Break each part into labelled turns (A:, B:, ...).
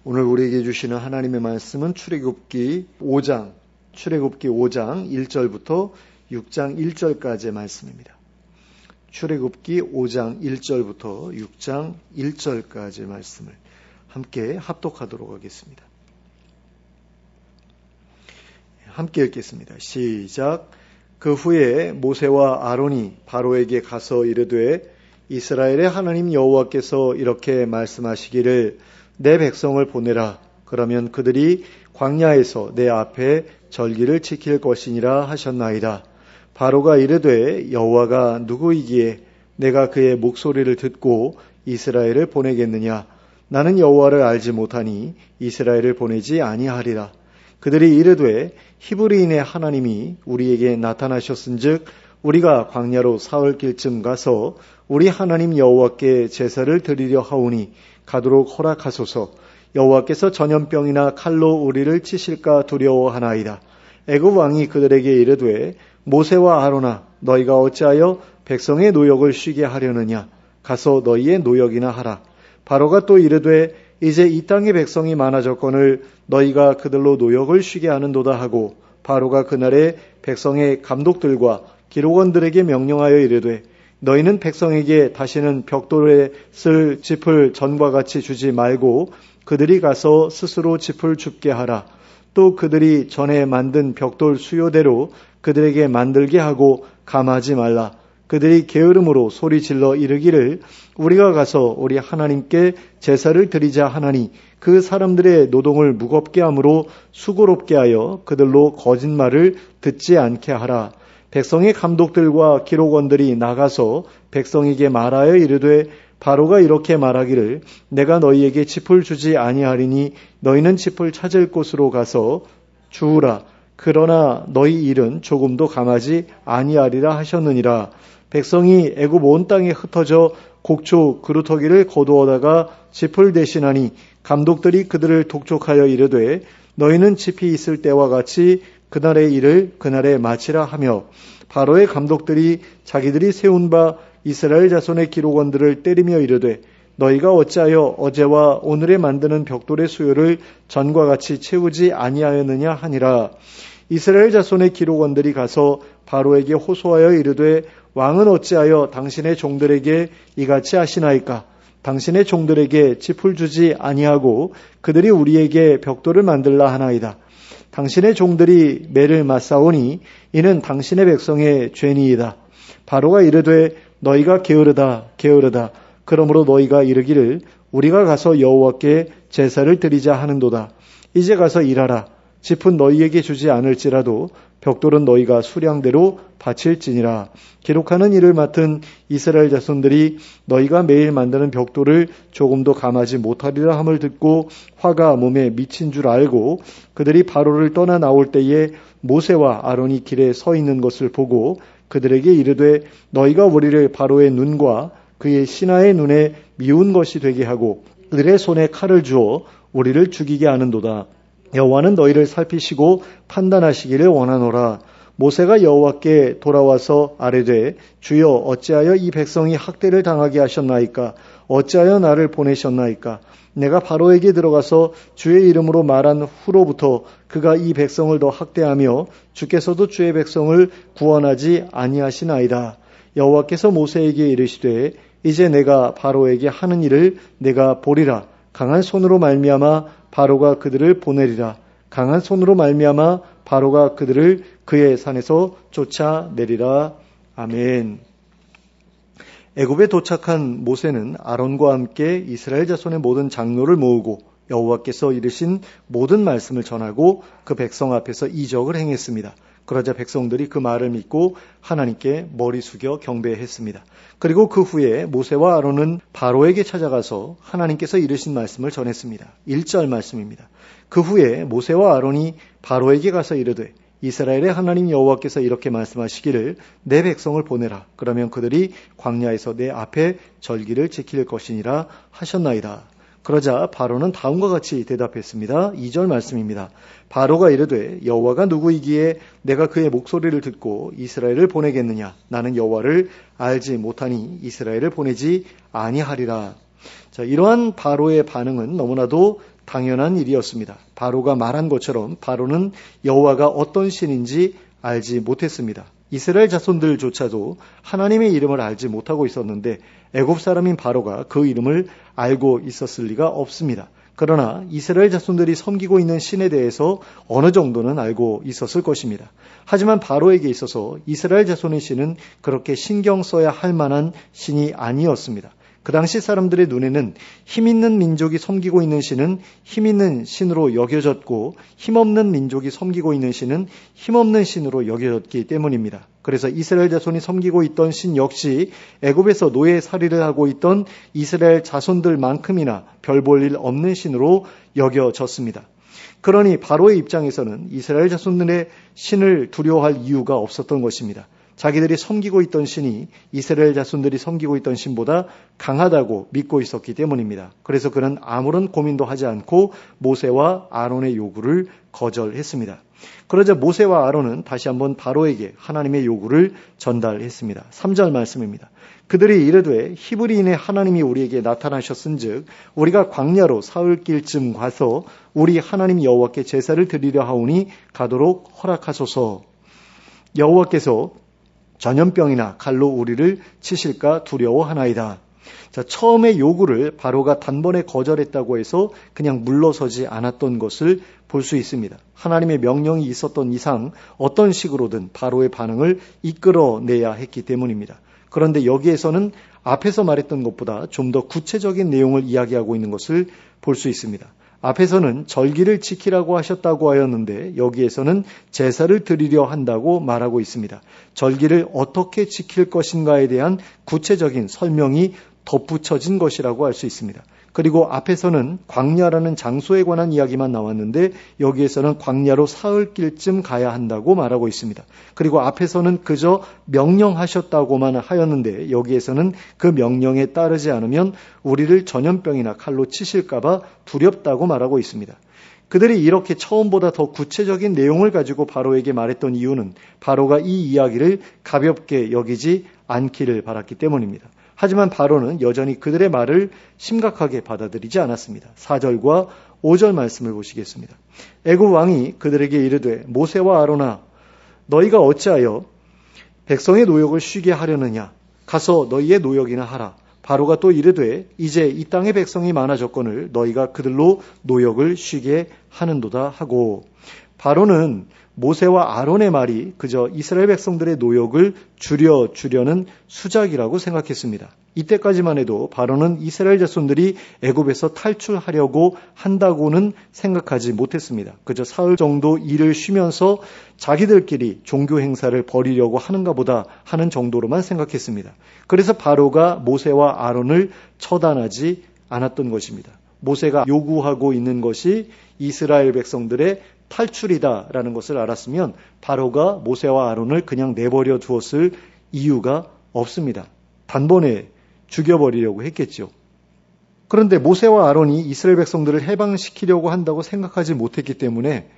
A: 오늘 우리에게 주시는 하나님의 말씀은 출애굽기 5장 1절부터 6장 1절까지의 말씀입니다. 출애굽기 5장 1절부터 6장 1절까지의 말씀을 함께 합독하도록 하겠습니다. 함께 읽겠습니다. 시작. 그 후에 모세와 아론이 바로에게 가서 이르되 이스라엘의 하나님 여호와께서 이렇게 말씀하시기를 내 백성을 보내라. 그러면 그들이 광야에서 내 앞에 절기를 지킬 것이니라 하셨나이다. 바로가 이르되 여호와가 누구이기에 내가 그의 목소리를 듣고 이스라엘을 보내겠느냐. 나는 여호와를 알지 못하니 이스라엘을 보내지 아니하리라. 그들이 이르되 히브리인의 하나님이 우리에게 나타나셨은즉 우리가 광야로 사흘 길쯤 가서 우리 하나님 여호와께 제사를 드리려 하오니 가도록 허락하소서. 여호와께서 전염병이나 칼로 우리를 치실까 두려워하나이다. 애굽 왕이 그들에게 이르되 모세와 아론아 너희가 어찌하여 백성의 노역을 쉬게 하려느냐. 가서 너희의 노역이나 하라. 바로가 또 이르되 이제 이 땅의 백성이 많아졌거늘 너희가 그들로 노역을 쉬게 하는도다 하고 바로가 그날에 백성의 감독들과 기록원들에게 명령하여 이르되 너희는 백성에게 다시는 벽돌에 쓸 짚을 전과 같이 주지 말고 그들이 가서 스스로 짚을 줍게 하라. 또 그들이 전에 만든 벽돌 수요대로 그들에게 만들게 하고 감하지 말라. 그들이 게으름으로 소리질러 이르기를 우리가 가서 우리 하나님께 제사를 드리자 하나니 그 사람들의 노동을 무겁게 함으로 수고롭게 하여 그들로 거짓말을 듣지 않게 하라. 백성의 감독들과 기록원들이 나가서 백성에게 말하여 이르되 바로가 이렇게 말하기를 내가 너희에게 짚을 주지 아니하리니 너희는 짚을 찾을 곳으로 가서 주우라. 그러나 너희 일은 조금도 감하지 아니하리라 하셨느니라. 백성이 애굽 온 땅에 흩어져 곡초 그루터기를 거두어다가 짚을 대신하니 감독들이 그들을 독촉하여 이르되 너희는 짚이 있을 때와 같이 그날의 일을 그날에 마치라 하며 바로의 감독들이 자기들이 세운 바 이스라엘 자손의 기록원들을 때리며 이르되 너희가 어찌하여 어제와 오늘에 만드는 벽돌의 수요를 전과 같이 채우지 아니하였느냐 하니라. 이스라엘 자손의 기록원들이 가서 바로에게 호소하여 이르되 왕은 어찌하여 당신의 종들에게 이같이 하시나이까. 당신의 종들에게 짚을 주지 아니하고 그들이 우리에게 벽돌을 만들라 하나이다. 당신의 종들이 매를 맞사오니 이는 당신의 백성의 죄니이다. 바로가 이르되 너희가 게으르다. 그러므로 너희가 이르기를 우리가 가서 여호와께 제사를 드리자 하는도다. 이제 가서 일하라. 짚은 너희에게 주지 않을지라도 벽돌은 너희가 수량대로 바칠지니라. 기록하는 일을 맡은 이스라엘 자손들이 너희가 매일 만드는 벽돌을 조금도 감하지 못하리라 함을 듣고 화가 몸에 미친 줄 알고 그들이 바로를 떠나 나올 때에 모세와 아론이 길에 서 있는 것을 보고 그들에게 이르되 너희가 우리를 바로의 눈과 그의 신하의 눈에 미운 것이 되게 하고 그들의 손에 칼을 주어 우리를 죽이게 하는도다. 여호와는 너희를 살피시고 판단하시기를 원하노라. 모세가 여호와께 돌아와서 아뢰되 주여 어찌하여 이 백성이 학대를 당하게 하셨나이까. 어찌하여 나를 보내셨나이까. 내가 바로에게 들어가서 주의 이름으로 말한 후로부터 그가 이 백성을 더 학대하며 주께서도 주의 백성을 구원하지 아니하시나이다. 여호와께서 모세에게 이르시되 이제 내가 바로에게 하는 일을 내가 보리라. 강한 손으로 말미암아 바로가 그들을 보내리라. 강한 손으로 말미암아 바로가 그들을 그의 산에서 쫓아내리라. 아멘. 애굽에 도착한 모세는 아론과 함께 이스라엘 자손의 모든 장로를 모으고 여호와께서 이르신 모든 말씀을 전하고 그 백성 앞에서 이적을 행했습니다. 그러자 백성들이 그 말을 믿고 하나님께 머리 숙여 경배했습니다. 그리고 그 후에 모세와 아론은 바로에게 찾아가서 하나님께서 이르신 말씀을 전했습니다. 1절 말씀입니다. 그 후에 모세와 아론이 바로에게 가서 이르되 이스라엘의 하나님 여호와께서 이렇게 말씀하시기를 내 백성을 보내라. 그러면 그들이 광야에서 내 앞에 절기를 지킬 것이니라 하셨나이다. 그러자 바로는 다음과 같이 대답했습니다. 2절 말씀입니다. 바로가 이르되 여호와가 누구이기에 내가 그의 목소리를 듣고 이스라엘을 보내겠느냐. 나는 여호와를 알지 못하니 이스라엘을 보내지 아니하리라. 자, 이러한 바로의 반응은 너무나도 당연한 일이었습니다. 바로가 말한 것처럼 바로는 여호와가 어떤 신인지 알지 못했습니다. 이스라엘 자손들조차도 하나님의 이름을 알지 못하고 있었는데 애굽 사람인 바로가 그 이름을 알고 있었을 리가 없습니다. 그러나 이스라엘 자손들이 섬기고 있는 신에 대해서 어느 정도는 알고 있었을 것입니다. 하지만 바로에게 있어서 이스라엘 자손의 신은 그렇게 신경 써야 할 만한 신이 아니었습니다. 그 당시 사람들의 눈에는 힘있는 민족이 섬기고 있는 신은 힘있는 신으로 여겨졌고 힘없는 민족이 섬기고 있는 신은 힘없는 신으로 여겨졌기 때문입니다. 그래서 이스라엘 자손이 섬기고 있던 신 역시 애굽에서 노예살이를 하고 있던 이스라엘 자손들만큼이나 별 볼 일 없는 신으로 여겨졌습니다. 그러니 바로의 입장에서는 이스라엘 자손들의 신을 두려워할 이유가 없었던 것입니다. 자기들이 섬기고 있던 신이 이스라엘 자손들이 섬기고 있던 신보다 강하다고 믿고 있었기 때문입니다. 그래서 그는 아무런 고민도 하지 않고 모세와 아론의 요구를 거절했습니다. 그러자 모세와 아론은 다시 한번 바로에게 하나님의 요구를 전달했습니다. 3절 말씀입니다. 그들이 이르되 히브리인의 하나님이 우리에게 나타나셨은즉 우리가 광야로 사흘길쯤 가서 우리 하나님 여호와께 제사를 드리려 하오니 가도록 허락하소서. 여호와께서 전염병이나 칼로 우리를 치실까 두려워하나이다. 자, 처음에 요구를 바로가 단번에 거절했다고 해서 그냥 물러서지 않았던 것을 볼 수 있습니다. 하나님의 명령이 있었던 이상 어떤 식으로든 바로의 반응을 이끌어내야 했기 때문입니다. 그런데 여기에서는 앞에서 말했던 것보다 좀 더 구체적인 내용을 이야기하고 있는 것을 볼 수 있습니다. 앞에서는 절기를 지키라고 하셨다고 하였는데 여기에서는 제사를 드리려 한다고 말하고 있습니다. 절기를 어떻게 지킬 것인가에 대한 구체적인 설명이 덧붙여진 것이라고 할 수 있습니다. 그리고 앞에서는 광야라는 장소에 관한 이야기만 나왔는데 여기에서는 광야로 사흘길쯤 가야 한다고 말하고 있습니다. 그리고 앞에서는 그저 명령하셨다고만 하였는데 여기에서는 그 명령에 따르지 않으면 우리를 전염병이나 칼로 치실까 봐 두렵다고 말하고 있습니다. 그들이 이렇게 처음보다 더 구체적인 내용을 가지고 바로에게 말했던 이유는 바로가 이 이야기를 가볍게 여기지 않기를 바랐기 때문입니다. 하지만 바로는 여전히 그들의 말을 심각하게 받아들이지 않았습니다. 4절과 5절 말씀을 보시겠습니다. 애굽 왕이 그들에게 이르되 모세와 아론아 너희가 어찌하여 백성의 노역을 쉬게 하려느냐 가서 너희의 노역이나 하라. 바로가 또 이르되 이제 이 땅의 백성이 많아졌거늘 너희가 그들로 노역을 쉬게 하는도다 하고 바로는 모세와 아론의 말이 그저 이스라엘 백성들의 노역을 줄여주려는 수작이라고 생각했습니다. 이때까지만 해도 바로는 이스라엘 자손들이 애굽에서 탈출하려고 한다고는 생각하지 못했습니다. 그저 사흘 정도 일을 쉬면서 자기들끼리 종교 행사를 벌이려고 하는가 보다 하는 정도로만 생각했습니다. 그래서 바로가 모세와 아론을 처단하지 않았던 것입니다. 모세가 요구하고 있는 것이 이스라엘 백성들의 탈출이다라는 것을 알았으면 바로가 모세와 아론을 그냥 내버려 두었을 이유가 없습니다. 단번에 죽여버리려고 했겠죠. 그런데 모세와 아론이 이스라엘 백성들을 해방시키려고 한다고 생각하지 못했기 때문에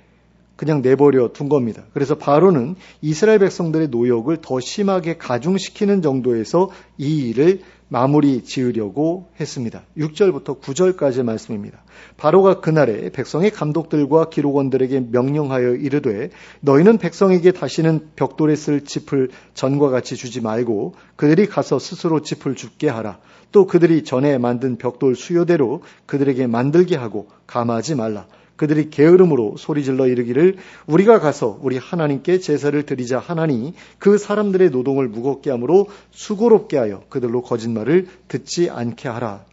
A: 그냥 내버려 둔 겁니다. 그래서 바로는 이스라엘 백성들의 노역을 더 심하게 가중시키는 정도에서 이 일을 마무리 지으려고 했습니다. 6절부터 9절까지의 말씀입니다. 바로가 그날에 백성의 감독들과 기록원들에게 명령하여 이르되 너희는 백성에게 다시는 벽돌에 쓸 짚을 전과 같이 주지 말고 그들이 가서 스스로 짚을 줍게 하라. 또 그들이 전에 만든 벽돌 수요대로 그들에게 만들게 하고 감하지 말라. 그들이 게으름으로 소리질러 이르기를 우리가 가서 우리 하나님께 제사를 드리자 하나니 그 사람들의 노동을 무겁게 함으로 수고롭게 하여 그들로 거짓말을 듣지 않게 하라.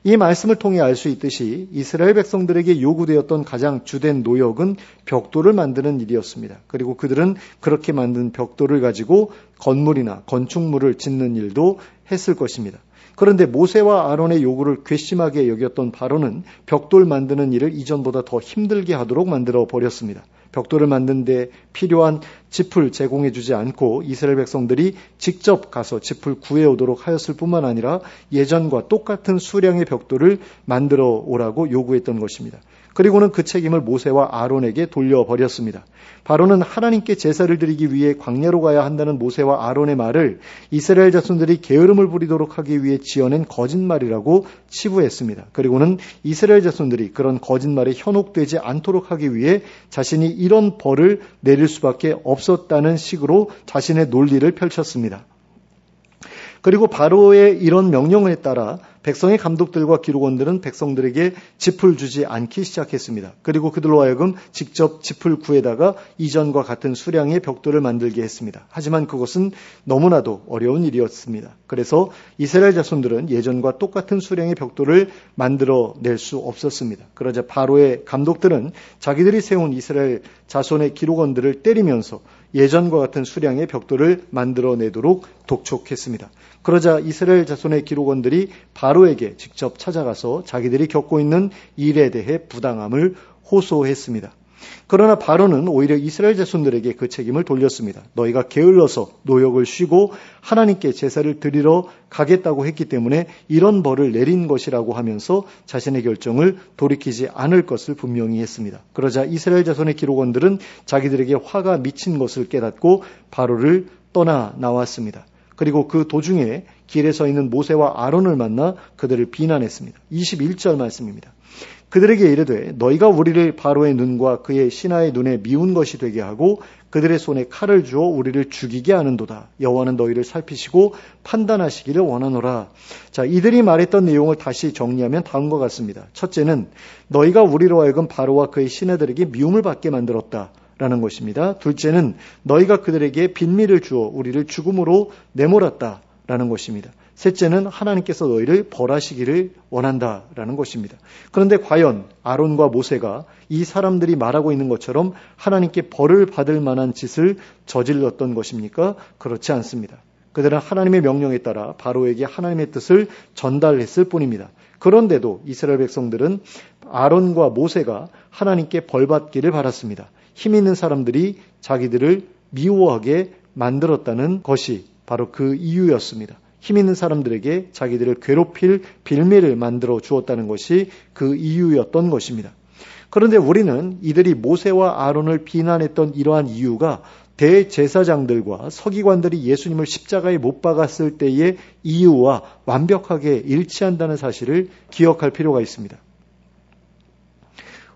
A: 이 말씀을 통해 알 수 있듯이 이스라엘 백성들에게 요구되었던 가장 주된 노역은 벽돌을 만드는 일이었습니다. 그리고 그들은 그렇게 만든 벽돌을 가지고 건물이나 건축물을 짓는 일도 했을 것입니다. 그런데 모세와 아론의 요구를 괘씸하게 여겼던 바로는 벽돌 만드는 일을 이전보다 더 힘들게 하도록 만들어 버렸습니다. 벽돌을 만드는 데 필요한 짚을 제공해 주지 않고 이스라엘 백성들이 직접 가서 짚을 구해오도록 하였을 뿐만 아니라 예전과 똑같은 수량의 벽돌을 만들어 오라고 요구했던 것입니다. 그리고는 그 책임을 모세와 아론에게 돌려버렸습니다. 바로는 하나님께 제사를 드리기 위해 광야로 가야 한다는 모세와 아론의 말을 이스라엘 자손들이 게으름을 부리도록 하기 위해 지어낸 거짓말이라고 치부했습니다. 그리고는 이스라엘 자손들이 그런 거짓말에 현혹되지 않도록 하기 위해 자신이 이런 벌을 내릴 수밖에 없었다는 식으로 자신의 논리를 펼쳤습니다. 그리고 바로의 이런 명령에 따라 백성의 감독들과 기록원들은 백성들에게 짚을 주지 않기 시작했습니다. 그리고 그들로 하여금 직접 짚을 구해다가 이전과 같은 수량의 벽돌을 만들게 했습니다. 하지만 그것은 너무나도 어려운 일이었습니다. 그래서 이스라엘 자손들은 예전과 똑같은 수량의 벽돌을 만들어낼 수 없었습니다. 그러자 바로의 감독들은 자기들이 세운 이스라엘 자손의 기록원들을 때리면서 예전과 같은 수량의 벽돌을 만들어내도록 독촉했습니다. 그러자 이스라엘 자손의 기록원들이 바로에게 직접 찾아가서 자기들이 겪고 있는 일에 대해 부당함을 호소했습니다. 그러나 바로는 오히려 이스라엘 자손들에게 그 책임을 돌렸습니다. 너희가 게을러서 노역을 쉬고 하나님께 제사를 드리러 가겠다고 했기 때문에 이런 벌을 내린 것이라고 하면서 자신의 결정을 돌이키지 않을 것을 분명히 했습니다. 그러자 이스라엘 자손의 기록원들은 자기들에게 화가 미친 것을 깨닫고 바로를 떠나 나왔습니다. 그리고 그 도중에 길에 서 있는 모세와 아론을 만나 그들을 비난했습니다. 21절 말씀입니다. 그들에게 이르되 너희가 우리를 바로의 눈과 그의 신하의 눈에 미운 것이 되게 하고 그들의 손에 칼을 주어 우리를 죽이게 하는도다. 여호와는 너희를 살피시고 판단하시기를 원하노라. 자, 이들이 말했던 내용을 다시 정리하면 다음과 같습니다. 첫째는 너희가 우리로 하여금 바로와 그의 신하들에게 미움을 받게 만들었다. 라는 것입니다. 둘째는 너희가 그들에게 빈미를 주어 우리를 죽음으로 내몰았다. 라는 것입니다. 셋째는 하나님께서 너희를 벌하시기를 원한다라는 것입니다. 그런데 과연 아론과 모세가 이 사람들이 말하고 있는 것처럼 하나님께 벌을 받을 만한 짓을 저질렀던 것입니까? 그렇지 않습니다. 그들은 하나님의 명령에 따라 바로에게 하나님의 뜻을 전달했을 뿐입니다. 그런데도 이스라엘 백성들은 아론과 모세가 하나님께 벌받기를 바랐습니다. 힘 있는 사람들이 자기들을 미워하게 만들었다는 것이 바로 그 이유였습니다. 힘 있는 사람들에게 자기들을 괴롭힐 빌미를 만들어 주었다는 것이 그 이유였던 것입니다. 그런데 우리는 이들이 모세와 아론을 비난했던 이러한 이유가 대제사장들과 서기관들이 예수님을 십자가에 못 박았을 때의 이유와 완벽하게 일치한다는 사실을 기억할 필요가 있습니다.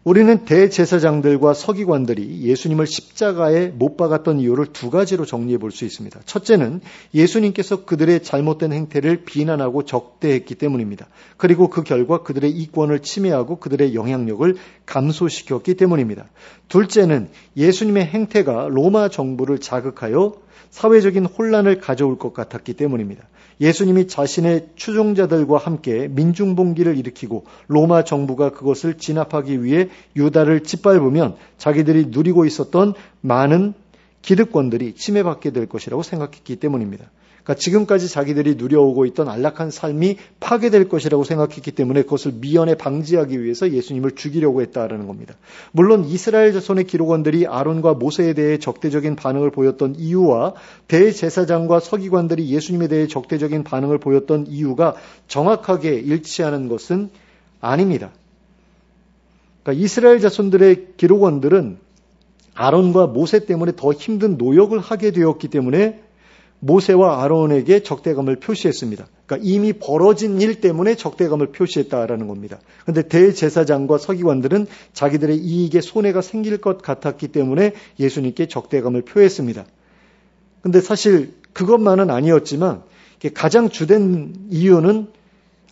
A: 우리는 대제사장들과 서기관들이 예수님을 십자가에 못 박았던 이유를 두 가지로 정리해 볼 수 있습니다. 첫째는 예수님께서 그들의 잘못된 행태를 비난하고 적대했기 때문입니다. 그리고 그 결과 그들의 이권을 침해하고 그들의 영향력을 감소시켰기 때문입니다. 둘째는 예수님의 행태가 로마 정부를 자극하여 사회적인 혼란을 가져올 것 같았기 때문입니다. 예수님이 자신의 추종자들과 함께 민중봉기를 일으키고 로마 정부가 그것을 진압하기 위해 유다를 짓밟으면 자기들이 누리고 있었던 많은 기득권들이 침해받게 될 것이라고 생각했기 때문입니다. 그러니까 지금까지 자기들이 누려오고 있던 안락한 삶이 파괴될 것이라고 생각했기 때문에 그것을 미연에 방지하기 위해서 예수님을 죽이려고 했다라는 겁니다. 물론 이스라엘 자손의 기록원들이 아론과 모세에 대해 적대적인 반응을 보였던 이유와 대제사장과 서기관들이 예수님에 대해 적대적인 반응을 보였던 이유가 정확하게 일치하는 것은 아닙니다. 그러니까 이스라엘 자손들의 기록원들은 아론과 모세 때문에 더 힘든 노역을 하게 되었기 때문에 모세와 아론에게 적대감을 표시했습니다. 그러니까 이미 벌어진 일 때문에 적대감을 표시했다라는 겁니다. 그런데 대제사장과 서기관들은 자기들의 이익에 손해가 생길 것 같았기 때문에 예수님께 적대감을 표했습니다. 그런데 사실 그것만은 아니었지만 가장 주된 이유는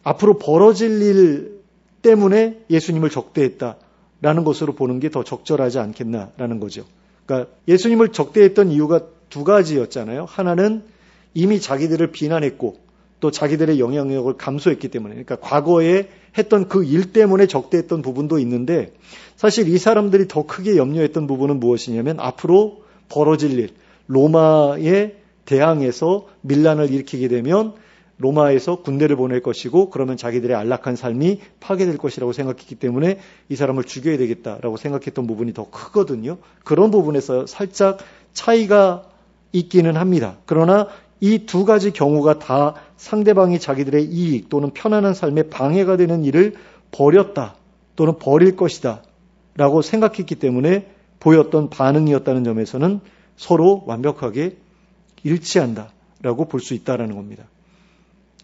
A: 앞으로 벌어질 일 때문에 예수님을 적대했다라는 것으로 보는 게 더 적절하지 않겠나라는 거죠. 그러니까 예수님을 적대했던 이유가 두 가지였잖아요. 하나는 이미 자기들을 비난했고 또 자기들의 영향력을 감소했기 때문에, 그러니까 과거에 했던 그 일 때문에 적대했던 부분도 있는데 사실 이 사람들이 더 크게 염려했던 부분은 무엇이냐면 앞으로 벌어질 일, 로마에 대항해서 밀란을 일으키게 되면 로마에서 군대를 보낼 것이고 그러면 자기들의 안락한 삶이 파괴될 것이라고 생각했기 때문에 이 사람을 죽여야 되겠다라고 생각했던 부분이 더 크거든요. 그런 부분에서 살짝 차이가 있기는 합니다. 그러나 이 두 가지 경우가 다 상대방이 자기들의 이익 또는 편안한 삶에 방해가 되는 일을 벌였다 또는 벌일 것이다 라고 생각했기 때문에 보였던 반응이었다는 점에서는 서로 완벽하게 일치한다라고 볼 수 있다는 겁니다.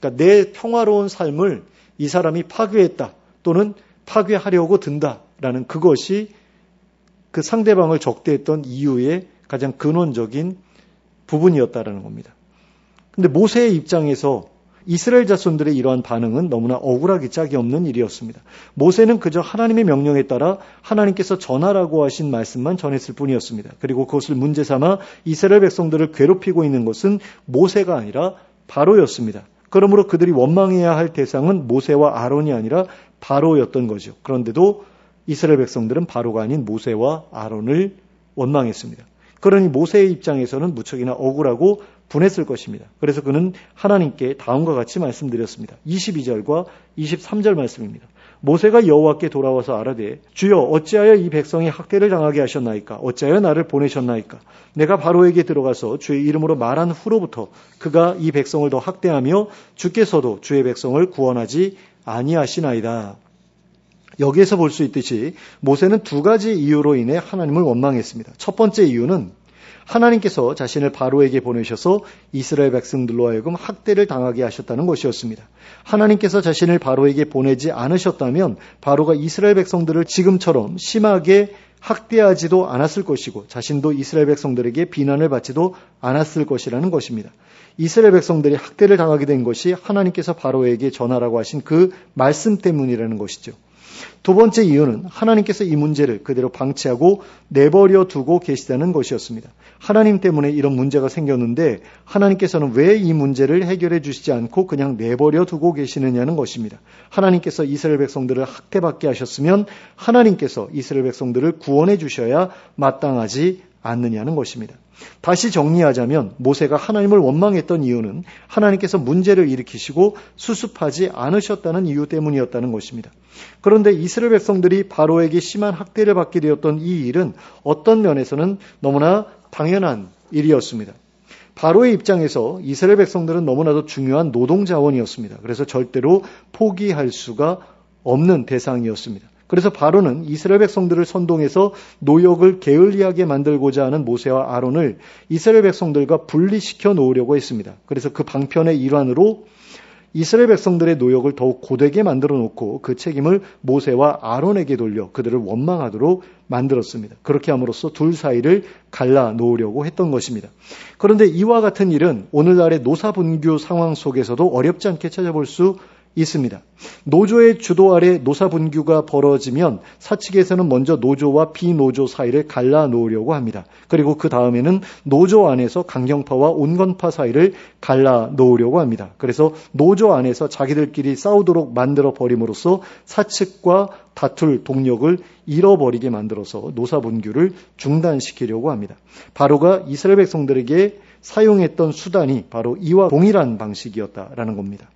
A: 그러니까 내 평화로운 삶을 이 사람이 파괴했다 또는 파괴하려고 든다라는 그것이 그 상대방을 적대했던 이유의 가장 근원적인 부분이었다라는 겁니다. 근데 모세의 입장에서 이스라엘 자손들의 이러한 반응은 너무나 억울하기 짝이 없는 일이었습니다. 모세는 그저 하나님의 명령에 따라 하나님께서 전하라고 하신 말씀만 전했을 뿐이었습니다. 그리고 그것을 문제 삼아 이스라엘 백성들을 괴롭히고 있는 것은 모세가 아니라 바로였습니다. 그러므로 그들이 원망해야 할 대상은 모세와 아론이 아니라 바로였던 거죠. 그런데도 이스라엘 백성들은 바로가 아닌 모세와 아론을 원망했습니다. 그러니 모세의 입장에서는 무척이나 억울하고 분했을 것입니다. 그래서 그는 하나님께 다음과 같이 말씀드렸습니다. 22절과 23절 말씀입니다. 모세가 여호와께 돌아와서 아뢰되 주여 어찌하여 이 백성이 학대를 당하게 하셨나이까? 어찌하여 나를 보내셨나이까? 내가 바로에게 들어가서 주의 이름으로 말한 후로부터 그가 이 백성을 더 학대하며 주께서도 주의 백성을 구원하지 아니하시나이다. 여기에서 볼 수 있듯이 모세는 두 가지 이유로 인해 하나님을 원망했습니다. 첫 번째 이유는 하나님께서 자신을 바로에게 보내셔서 이스라엘 백성들로 하여금 학대를 당하게 하셨다는 것이었습니다. 하나님께서 자신을 바로에게 보내지 않으셨다면 바로가 이스라엘 백성들을 지금처럼 심하게 학대하지도 않았을 것이고 자신도 이스라엘 백성들에게 비난을 받지도 않았을 것이라는 것입니다. 이스라엘 백성들이 학대를 당하게 된 것이 하나님께서 바로에게 전하라고 하신 그 말씀 때문이라는 것이죠. 두 번째 이유는 하나님께서 이 문제를 그대로 방치하고 내버려 두고 계시다는 것이었습니다. 하나님 때문에 이런 문제가 생겼는데 하나님께서는 왜 이 문제를 해결해 주시지 않고 그냥 내버려 두고 계시느냐는 것입니다. 하나님께서 이스라엘 백성들을 학대받게 하셨으면 하나님께서 이스라엘 백성들을 구원해 주셔야 마땅하지 않느냐는 것입니다. 다시 정리하자면 모세가 하나님을 원망했던 이유는 하나님께서 문제를 일으키시고 수습하지 않으셨다는 이유 때문이었다는 것입니다. 그런데 이스라엘 백성들이 바로에게 심한 학대를 받게 되었던 이 일은 어떤 면에서는 너무나 당연한 일이었습니다. 바로의 입장에서 이스라엘 백성들은 너무나도 중요한 노동자원이었습니다. 그래서 절대로 포기할 수가 없는 대상이었습니다. 그래서 바로는 이스라엘 백성들을 선동해서 노역을 게을리하게 만들고자 하는 모세와 아론을 이스라엘 백성들과 분리시켜 놓으려고 했습니다. 그래서 그 방편의 일환으로 이스라엘 백성들의 노역을 더욱 고되게 만들어 놓고 그 책임을 모세와 아론에게 돌려 그들을 원망하도록 만들었습니다. 그렇게 함으로써 둘 사이를 갈라 놓으려고 했던 것입니다. 그런데 이와 같은 일은 오늘날의 노사분규 상황 속에서도 어렵지 않게 찾아볼 수 있습니다. 노조의 주도 아래 노사분규가 벌어지면 사측에서는 먼저 노조와 비노조 사이를 갈라 놓으려고 합니다. 그리고 그 다음에는 노조 안에서 강경파와 온건파 사이를 갈라 놓으려고 합니다. 그래서 노조 안에서 자기들끼리 싸우도록 만들어 버림으로써 사측과 다툴 동력을 잃어버리게 만들어서 노사분규를 중단시키려고 합니다. 바로가 이스라엘 백성들에게 사용했던 수단이 바로 이와 동일한 방식이었다라는 겁니다.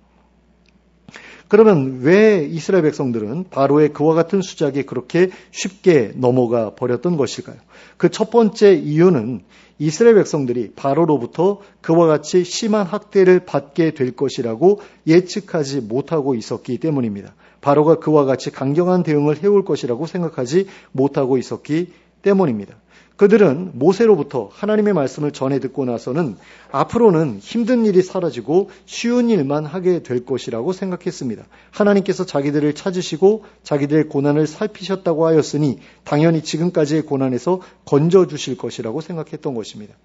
A: 그러면 왜 이스라엘 백성들은 바로의 그와 같은 수작에 그렇게 쉽게 넘어가 버렸던 것일까요? 그 첫 번째 이유는 이스라엘 백성들이 바로로부터 그와 같이 심한 학대를 받게 될 것이라고 예측하지 못하고 있었기 때문입니다. 바로가 그와 같이 강경한 대응을 해올 것이라고 생각하지 못하고 있었기 때문입니다. 그들은 모세로부터 하나님의 말씀을 전해 듣고 나서는 앞으로는 힘든 일이 사라지고 쉬운 일만 하게 될 것이라고 생각했습니다. 하나님께서 자기들을 찾으시고 자기들의 고난을 살피셨다고 하였으니 당연히 지금까지의 고난에서 건져주실 것이라고 생각했던 것입니다.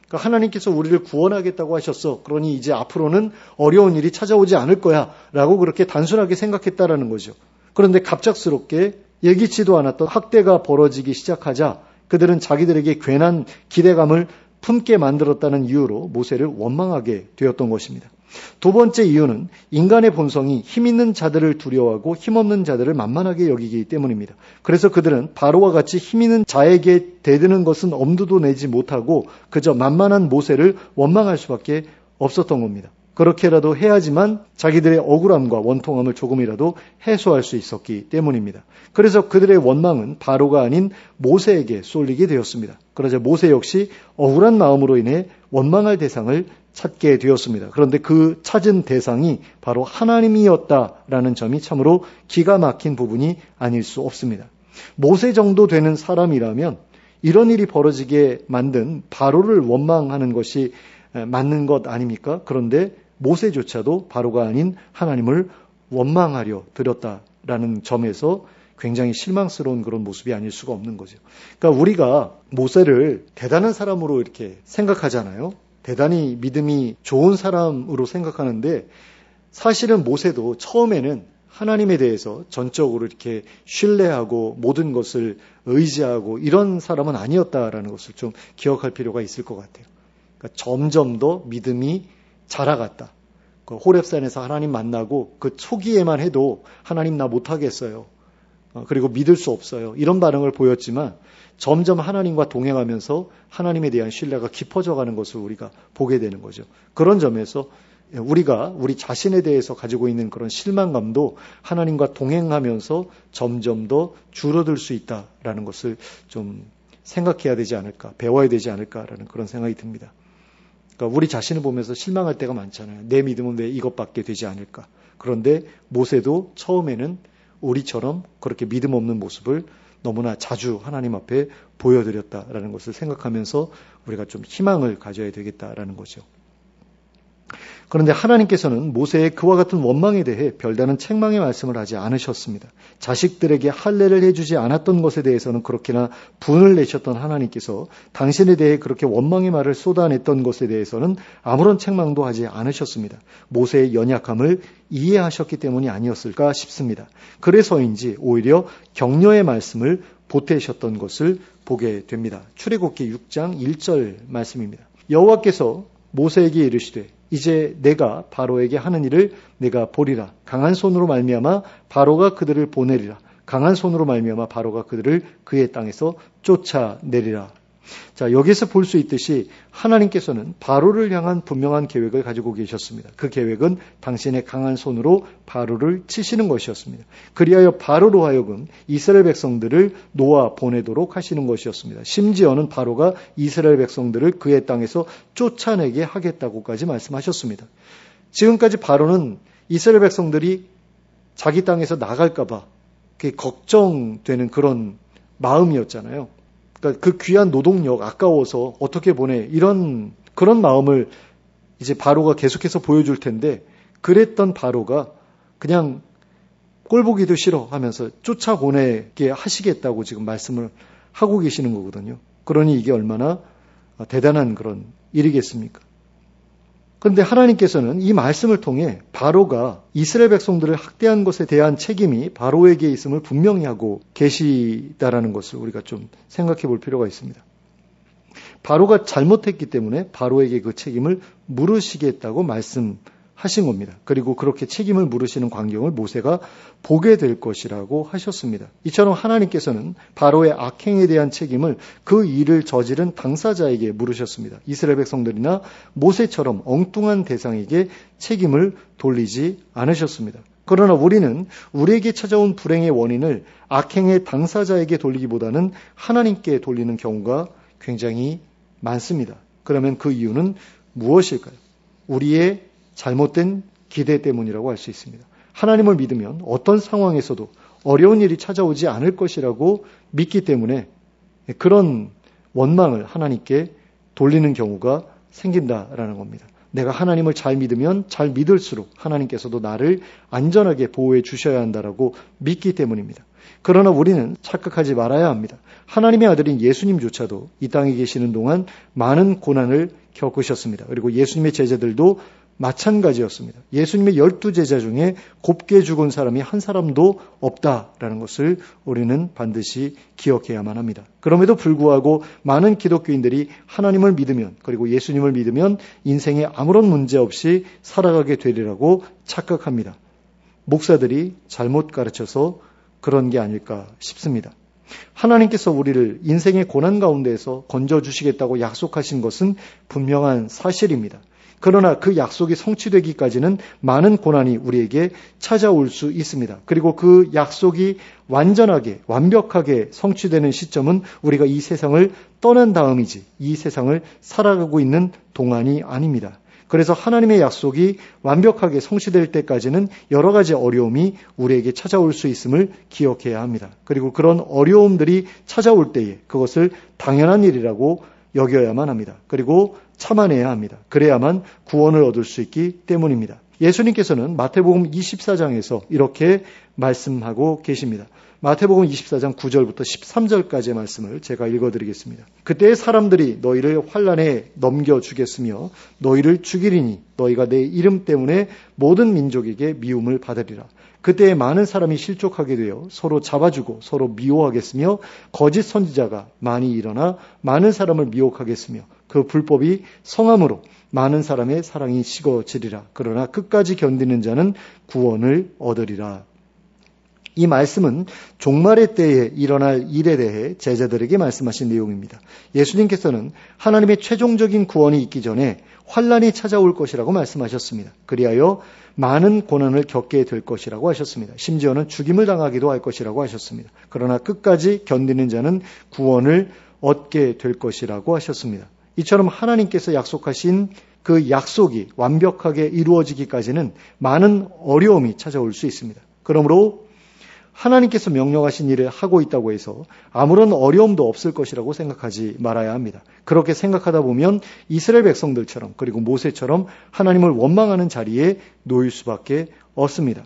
A: 그러니까 하나님께서 우리를 구원하겠다고 하셨어. 그러니 이제 앞으로는 어려운 일이 찾아오지 않을 거야 라고 그렇게 단순하게 생각했다라는 거죠. 그런데 갑작스럽게 예기치도 않았던 학대가 벌어지기 시작하자 그들은 자기들에게 괜한 기대감을 품게 만들었다는 이유로 모세를 원망하게 되었던 것입니다. 두 번째 이유는 인간의 본성이 힘 있는 자들을 두려워하고 힘없는 자들을 만만하게 여기기 때문입니다. 그래서 그들은 바로와 같이 힘 있는 자에게 대드는 것은 엄두도 내지 못하고 그저 만만한 모세를 원망할 수밖에 없었던 겁니다. 그렇게라도 해야지만 자기들의 억울함과 원통함을 조금이라도 해소할 수 있었기 때문입니다. 그래서 그들의 원망은 바로가 아닌 모세에게 쏠리게 되었습니다. 그러자 모세 역시 억울한 마음으로 인해 원망할 대상을 찾게 되었습니다. 그런데 그 찾은 대상이 바로 하나님이었다라는 점이 참으로 기가 막힌 부분이 아닐 수 없습니다. 모세 정도 되는 사람이라면 이런 일이 벌어지게 만든 바로를 원망하는 것이 맞는 것 아닙니까? 그런데 모세조차도 바로가 아닌 하나님을 원망하려 들었다라는 점에서 굉장히 실망스러운 그런 모습이 아닐 수가 없는 거죠. 그러니까 우리가 모세를 대단한 사람으로 이렇게 생각하잖아요. 대단히 믿음이 좋은 사람으로 생각하는데 사실은 모세도 처음에는 하나님에 대해서 전적으로 이렇게 신뢰하고 모든 것을 의지하고 이런 사람은 아니었다라는 것을 좀 기억할 필요가 있을 것 같아요. 그러니까 점점 더 믿음이 자라갔다. 그 호렙산에서 하나님 만나고 그 초기에만 해도 하나님 나 못하겠어요. 그리고 믿을 수 없어요. 이런 반응을 보였지만 점점 하나님과 동행하면서 하나님에 대한 신뢰가 깊어져 가는 것을 우리가 보게 되는 거죠. 그런 점에서 우리가 우리 자신에 대해서 가지고 있는 그런 실망감도 하나님과 동행하면서 점점 더 줄어들 수 있다라는 것을 좀 생각해야 되지 않을까, 배워야 되지 않을까라는 그런 생각이 듭니다. 그러니까 우리 자신을 보면서 실망할 때가 많잖아요. 내 믿음은 왜 이것밖에 되지 않을까. 그런데 모세도 처음에는 우리처럼 그렇게 믿음 없는 모습을 너무나 자주 하나님 앞에 보여드렸다라는 것을 생각하면서 우리가 좀 희망을 가져야 되겠다라는 거죠. 그런데 하나님께서는 모세의 그와 같은 원망에 대해 별다른 책망의 말씀을 하지 않으셨습니다. 자식들에게 할례를 해주지 않았던 것에 대해서는 그렇게나 분을 내셨던 하나님께서 당신에 대해 그렇게 원망의 말을 쏟아냈던 것에 대해서는 아무런 책망도 하지 않으셨습니다. 모세의 연약함을 이해하셨기 때문이 아니었을까 싶습니다. 그래서인지 오히려 격려의 말씀을 보태셨던 것을 보게 됩니다. 출애굽기 6장 1절 말씀입니다. 여호와께서 모세에게 이르시되 이제 내가 바로에게 하는 일을 내가 보리라. 강한 손으로 말미암아 바로가 그들을 보내리라. 강한 손으로 말미암아 바로가 그들을 그의 땅에서 쫓아내리라. 자, 여기서 볼 수 있듯이 하나님께서는 바로를 향한 분명한 계획을 가지고 계셨습니다. 그 계획은 당신의 강한 손으로 바로를 치시는 것이었습니다. 그리하여 바로로 하여금 이스라엘 백성들을 놓아 보내도록 하시는 것이었습니다. 심지어는 바로가 이스라엘 백성들을 그의 땅에서 쫓아내게 하겠다고까지 말씀하셨습니다. 지금까지 바로는 이스라엘 백성들이 자기 땅에서 나갈까 봐 걱정되는 그런 마음이었잖아요. 그러니까 그 귀한 노동력 아까워서 어떻게 보내 이런 그런 마음을 이제 바로가 계속해서 보여줄 텐데 그랬던 바로가 그냥 꼴보기도 싫어 하면서 쫓아보내게 하시겠다고 지금 말씀을 하고 계시는 거거든요. 그러니 이게 얼마나 대단한 그런 일이겠습니까? 그런데 하나님께서는 이 말씀을 통해 바로가 이스라엘 백성들을 학대한 것에 대한 책임이 바로에게 있음을 분명히 하고 계시다라는 것을 우리가 좀 생각해 볼 필요가 있습니다. 바로가 잘못했기 때문에 바로에게 그 책임을 물으시겠다고 말씀하신 겁니다. 그리고 그렇게 책임을 물으시는 광경을 모세가 보게 될 것이라고 하셨습니다. 이처럼 하나님께서는 바로의 악행에 대한 책임을 그 일을 저지른 당사자에게 물으셨습니다. 이스라엘 백성들이나 모세처럼 엉뚱한 대상에게 책임을 돌리지 않으셨습니다. 그러나 우리는 우리에게 찾아온 불행의 원인을 악행의 당사자에게 돌리기보다는 하나님께 돌리는 경우가 굉장히 많습니다. 그러면 그 이유는 무엇일까요? 우리의 잘못된 기대 때문이라고 할 수 있습니다. 하나님을 믿으면 어떤 상황에서도 어려운 일이 찾아오지 않을 것이라고 믿기 때문에 그런 원망을 하나님께 돌리는 경우가 생긴다라는 겁니다. 내가 하나님을 잘 믿으면 잘 믿을수록 하나님께서도 나를 안전하게 보호해 주셔야 한다라고 믿기 때문입니다. 그러나 우리는 착각하지 말아야 합니다. 하나님의 아들인 예수님조차도 이 땅에 계시는 동안 많은 고난을 겪으셨습니다. 그리고 예수님의 제자들도 마찬가지였습니다. 예수님의 12제자 중에 곱게 죽은 사람이 한 사람도 없다라는 것을 우리는 반드시 기억해야만 합니다. 그럼에도 불구하고 많은 기독교인들이 하나님을 믿으면 그리고 예수님을 믿으면 인생에 아무런 문제 없이 살아가게 되리라고 착각합니다. 목사들이 잘못 가르쳐서 그런 게 아닐까 싶습니다. 하나님께서 우리를 인생의 고난 가운데에서 건져주시겠다고 약속하신 것은 분명한 사실입니다. 그러나 그 약속이 성취되기까지는 많은 고난이 우리에게 찾아올 수 있습니다. 그리고 그 약속이 완전하게 완벽하게 성취되는 시점은 우리가 이 세상을 떠난 다음이지 이 세상을 살아가고 있는 동안이 아닙니다. 그래서 하나님의 약속이 완벽하게 성취될 때까지는 여러 가지 어려움이 우리에게 찾아올 수 있음을 기억해야 합니다. 그리고 그런 어려움들이 찾아올 때에 그것을 당연한 일이라고 여겨야만 합니다. 그리고 참아내야 합니다. 그래야만 구원을 얻을 수 있기 때문입니다. 예수님께서는 마태복음 24장에서 이렇게 말씀하고 계십니다. 마태복음 24장 9절부터 13절까지의 말씀을 제가 읽어드리겠습니다. 그때 사람들이 너희를 환난에 넘겨주겠으며 너희를 죽이리니 너희가 내 이름 때문에 모든 민족에게 미움을 받으리라. 그때 많은 사람이 실족하게 되어 서로 잡아주고 서로 미워하겠으며 거짓 선지자가 많이 일어나 많은 사람을 미혹하겠으며 그 불법이 성함으로 많은 사람의 사랑이 식어지리라. 그러나 끝까지 견디는 자는 구원을 얻으리라. 이 말씀은 종말의 때에 일어날 일에 대해 제자들에게 말씀하신 내용입니다. 예수님께서는 하나님의 최종적인 구원이 있기 전에 환난이 찾아올 것이라고 말씀하셨습니다. 그리하여 많은 고난을 겪게 될 것이라고 하셨습니다. 심지어는 죽임을 당하기도 할 것이라고 하셨습니다. 그러나 끝까지 견디는 자는 구원을 얻게 될 것이라고 하셨습니다. 이처럼 하나님께서 약속하신 그 약속이 완벽하게 이루어지기까지는 많은 어려움이 찾아올 수 있습니다. 그러므로 하나님께서 명령하신 일을 하고 있다고 해서 아무런 어려움도 없을 것이라고 생각하지 말아야 합니다. 그렇게 생각하다 보면 이스라엘 백성들처럼 그리고 모세처럼 하나님을 원망하는 자리에 놓일 수밖에 없습니다.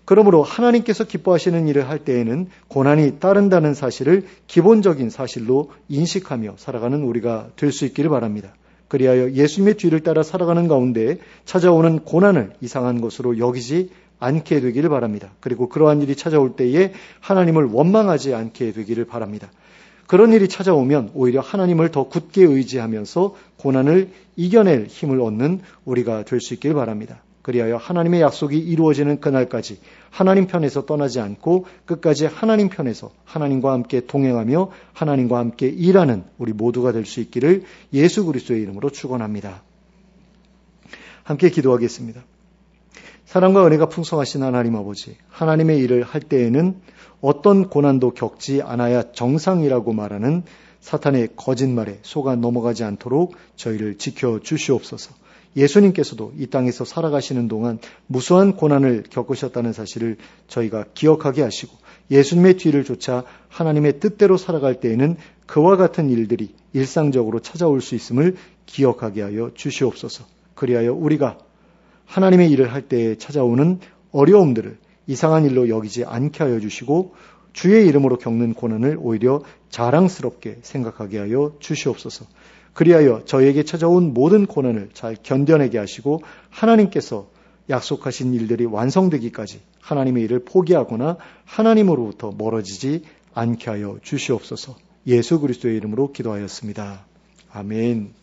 A: 그러므로 하나님께서 기뻐하시는 일을 할 때에는 고난이 따른다는 사실을 기본적인 사실로 인식하며 살아가는 우리가 될 수 있기를 바랍니다. 그리하여 예수님의 뒤를 따라 살아가는 가운데 찾아오는 고난을 이상한 것으로 여기지 않게 되기를 바랍니다. 그리고 그러한 일이 찾아올 때에 하나님을 원망하지 않게 되기를 바랍니다. 그런 일이 찾아오면 오히려 하나님을 더 굳게 의지하면서 고난을 이겨낼 힘을 얻는 우리가 될 수 있길 바랍니다. 그리하여 하나님의 약속이 이루어지는 그날까지 하나님 편에서 떠나지 않고 끝까지 하나님 편에서 하나님과 함께 동행하며 하나님과 함께 일하는 우리 모두가 될 수 있기를 예수 그리스도의 이름으로 축원합니다. 함께 기도하겠습니다. 사랑과 은혜가 풍성하신 하나님 아버지, 하나님의 일을 할 때에는 어떤 고난도 겪지 않아야 정상이라고 말하는 사탄의 거짓말에 속아 넘어가지 않도록 저희를 지켜주시옵소서. 예수님께서도 이 땅에서 살아가시는 동안 무수한 고난을 겪으셨다는 사실을 저희가 기억하게 하시고 예수님의 뒤를 쫓아 하나님의 뜻대로 살아갈 때에는 그와 같은 일들이 일상적으로 찾아올 수 있음을 기억하게 하여 주시옵소서. 그리하여 우리가 하나님의 일을 할 때에 찾아오는 어려움들을 이상한 일로 여기지 않게 하여 주시고 주의 이름으로 겪는 고난을 오히려 자랑스럽게 생각하게 하여 주시옵소서. 그리하여 저희에게 찾아온 모든 고난을 잘 견뎌내게 하시고 하나님께서 약속하신 일들이 완성되기까지 하나님의 일을 포기하거나 하나님으로부터 멀어지지 않게 하여 주시옵소서. 예수 그리스도의 이름으로 기도하였습니다. 아멘.